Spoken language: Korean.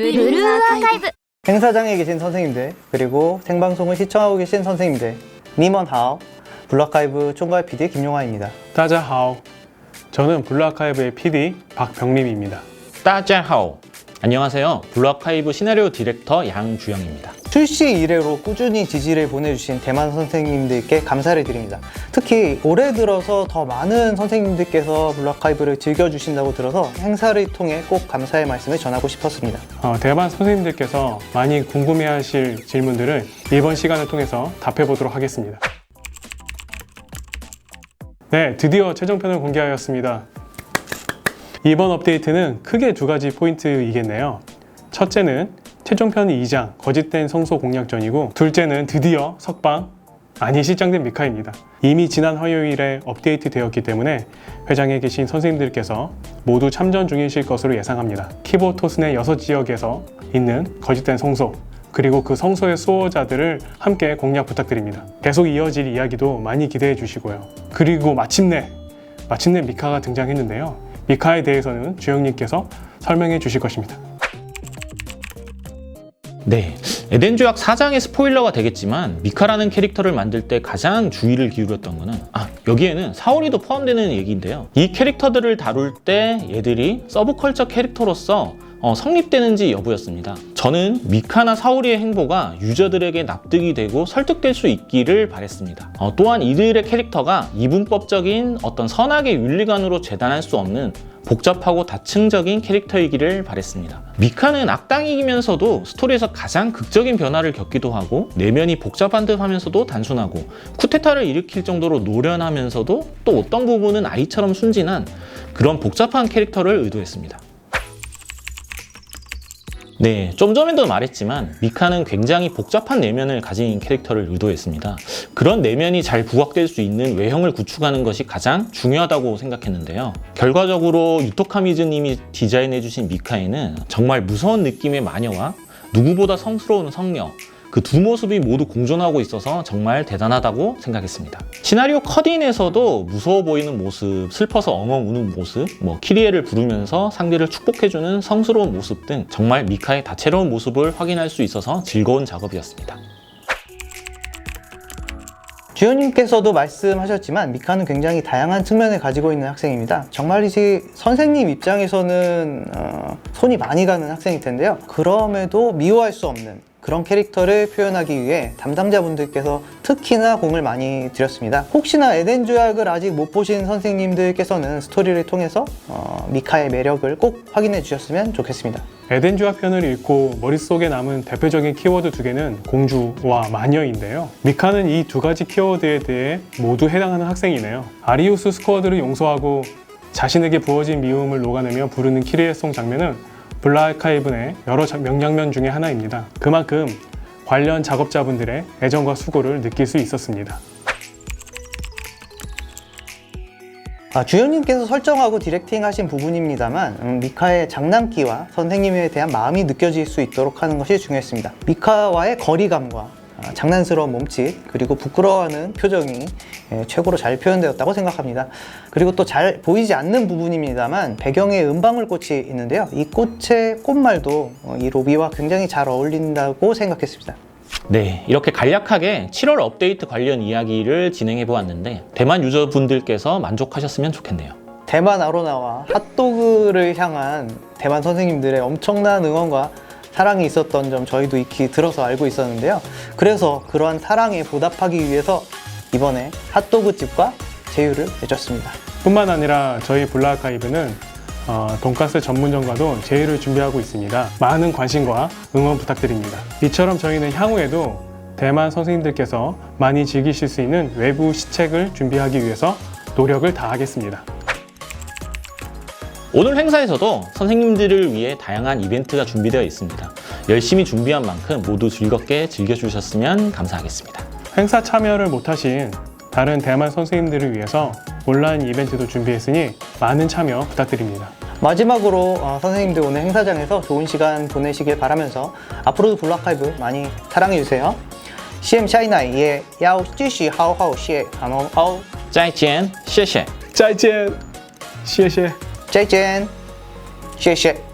무료 아카이브. 행사장에 계신 선생님들, 그리고 생방송을 시청하고 계신 선생님들, 니먼하오, 블루아카이브 총괄 PD 김용환입니다. 따자하오. 저는 블루아카이브의 PD 박병림입니다. 따자하오. 안녕하세요. 블루아카이브 시나리오 디렉터 양주영입니다. 출시 이래로 꾸준히 지지를 보내주신 대만 선생님들께 감사를 드립니다. 특히 올해 들어서 더 많은 선생님들께서 블루아카이브를 즐겨주신다고 들어서 행사를 통해 꼭 감사의 말씀을 전하고 싶었습니다. 대만 선생님들께서 많이 궁금해하실 질문들을 이번 시간을 통해서 답해보도록 하겠습니다. 네, 드디어 최종편을 공개하였습니다. 이번 업데이트는 크게 두 가지 포인트이겠네요. 첫째는 최종편 2장 거짓된 성소 공략전이고, 둘째는 드디어 석방, 아니 실장된 미카입니다. 이미 지난 화요일에 업데이트 되었기 때문에 회장에 계신 선생님들께서 모두 참전 중이실 것으로 예상합니다. 키보토스 내 6지역에서 있는 거짓된 성소, 그리고 그 성소의 수호자들을 함께 공략 부탁드립니다. 계속 이어질 이야기도 많이 기대해 주시고요. 그리고 마침내 미카가 등장했는데요. 미카에 대해서는 주영님께서 설명해 주실 것입니다. 네, 에덴 조약 4장의 스포일러가 되겠지만 미카라는 캐릭터를 만들 때 가장 주의를 기울였던 거는 여기에는 사오리도 포함되는 얘기인데요. 이 캐릭터들을 다룰 때 얘들이 서브컬처 캐릭터로서 성립되는지 여부였습니다. 저는 미카나 사오리의 행보가 유저들에게 납득이 되고 설득될 수 있기를 바랬습니다. 또한 이들의 캐릭터가 이분법적인 어떤 선악의 윤리관으로 재단할 수 없는 복잡하고 다층적인 캐릭터이기를 바랬습니다. 미카는 악당이면서도 스토리에서 가장 극적인 변화를 겪기도 하고, 내면이 복잡한 듯 하면서도 단순하고, 쿠데타를 일으킬 정도로 노련하면서도 또 어떤 부분은 아이처럼 순진한 그런 복잡한 캐릭터를 의도했습니다. 네, 좀 전에도 말했지만 미카는 굉장히 복잡한 내면을 가진 캐릭터를 의도했습니다. 그런 내면이 잘 부각될 수 있는 외형을 구축하는 것이 가장 중요하다고 생각했는데요. 결과적으로 유토카미즈님이 디자인해주신 미카에는 정말 무서운 느낌의 마녀와 누구보다 성스러운 성녀, 그 두 모습이 모두 공존하고 있어서 정말 대단하다고 생각했습니다. 시나리오 컷인에서도 무서워 보이는 모습, 슬퍼서 엉엉 우는 모습, 키리에를 부르면서 상대를 축복해주는 성스러운 모습 등 정말 미카의 다채로운 모습을 확인할 수 있어서 즐거운 작업이었습니다. 주연님께서도 말씀하셨지만 미카는 굉장히 다양한 측면을 가지고 있는 학생입니다. 정말이지 선생님 입장에서는 손이 많이 가는 학생일 텐데요. 그럼에도 미워할 수 없는 그런 캐릭터를 표현하기 위해 담당자분들께서 특히나 공을 많이 들였습니다. 혹시나 에덴 조약을 아직 못 보신 선생님들께서는 스토리를 통해서 미카의 매력을 꼭 확인해 주셨으면 좋겠습니다. 에덴 조약 편을 읽고 머릿속에 남은 대표적인 키워드 두 개는 공주와 마녀인데요. 미카는 이 두 가지 키워드에 대해 모두 해당하는 학생이네요. 아리우스 스쿼드를 용서하고 자신에게 부어진 미움을 녹아내며 부르는 키리에송 장면은 블루아카이브 내 여러 명장면 중에 하나입니다. 그만큼 관련 작업자분들의 애정과 수고를 느낄 수 있었습니다. 주연님께서 설정하고 디렉팅 하신 부분입니다만 미카의 장난기와 선생님에 대한 마음이 느껴질 수 있도록 하는 것이 중요했습니다. 미카와의 거리감과 장난스러운 몸짓, 그리고 부끄러워하는 표정이 최고로 잘 표현되었다고 생각합니다. 그리고 또 잘 보이지 않는 부분입니다만 배경에 은방울꽃이 있는데요. 이 꽃의 꽃말도 이 로비와 굉장히 잘 어울린다고 생각했습니다. 네, 이렇게 간략하게 7월 업데이트 관련 이야기를 진행해 보았는데 대만 유저분들께서 만족하셨으면 좋겠네요. 대만 아로나와 핫도그를 향한 대만 선생님들의 엄청난 응원과 사랑이 있었던 점 저희도 익히 들어서 알고 있었는데요. 그래서 그러한 사랑에 보답하기 위해서 이번에 핫도그집과 제휴를 맺었습니다. 뿐만 아니라 저희 블루아카이브는 돈가스 전문점과도 제휴를 준비하고 있습니다. 많은 관심과 응원 부탁드립니다. 이처럼 저희는 향후에도 대만 선생님들께서 많이 즐기실 수 있는 외부 시책을 준비하기 위해서 노력을 다하겠습니다. 오늘 행사에서도 선생님들을 위해 다양한 이벤트가 준비되어 있습니다. 열심히 준비한 만큼 모두 즐겁게 즐겨주셨으면 감사하겠습니다. 행사 참여를 못하신 다른 대만 선생님들을 위해서 온라인 이벤트도 준비했으니 많은 참여 부탁드립니다. 마지막으로 선생님들 오늘 행사장에서 좋은 시간 보내시길 바라면서 앞으로도 블루아카이브 많이 사랑해주세요. CM 샤이나이 예要继续好好学韩文哦。再见，谢谢。再见，谢谢。再见，谢谢。